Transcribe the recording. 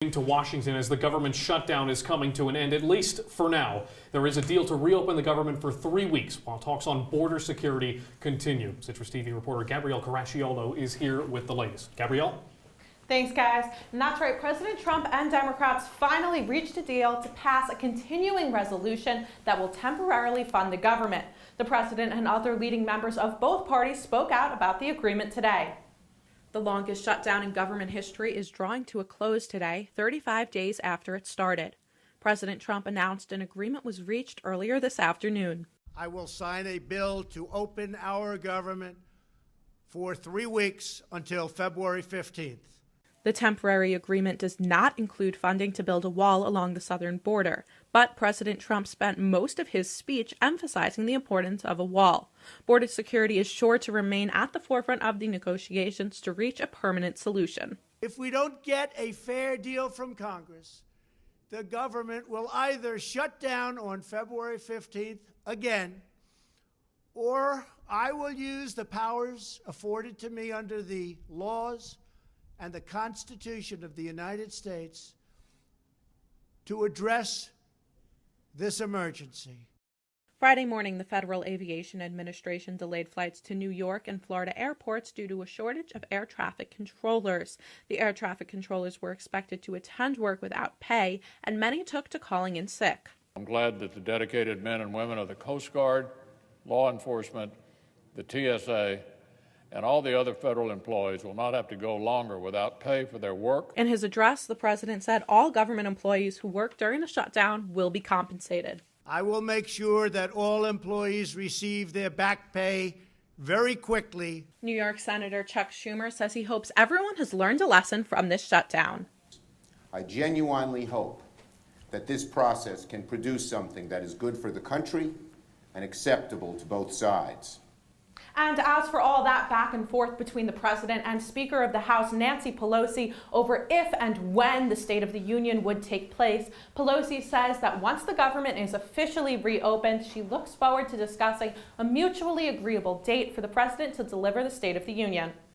To Washington as the government shutdown is coming to an end, at least for now. There is a deal to reopen the government for 3 weeks while talks on border security continue. CitrusTV reporter Gabrielle Caracciolo is here with the latest. Gabrielle? Thanks, guys. And that's right. President Trump and Democrats finally reached a deal to pass a continuing resolution that will temporarily fund the government. The president and other leading members of both parties spoke out about the agreement today. The longest shutdown in government history is drawing to a close today, 35 days after it started. President Trump announced an agreement was reached earlier this afternoon. I will sign a bill to open our government for 3 weeks until February 15th. The temporary agreement does not include funding to build a wall along the southern border, but President Trump spent most of his speech emphasizing the importance of a wall. Border security is sure to remain at the forefront of the negotiations to reach a permanent solution. If we don't get a fair deal from Congress, the government will either shut down on February 15th again, or I will use the powers afforded to me under the laws and the Constitution of the United States to address this emergency. Friday morning, the Federal Aviation Administration delayed flights to New York and Florida airports due to a shortage of air traffic controllers. The air traffic controllers were expected to attend work without pay, and many took to calling in sick. I'm glad that the dedicated men and women of the Coast Guard, law enforcement, the TSA, and all the other federal employees will not have to go longer without pay for their work. In his address, the president said all government employees who work during the shutdown will be compensated. I will make sure that all employees receive their back pay very quickly. New York Senator Chuck Schumer says he hopes everyone has learned a lesson from this shutdown. I genuinely hope that this process can produce something that is good for the country and acceptable to both sides. And as for all that back and forth between the president and Speaker of the House Nancy Pelosi over if and when the State of the Union would take place, Pelosi says that once the government is officially reopened, she looks forward to discussing a mutually agreeable date for the president to deliver the State of the Union.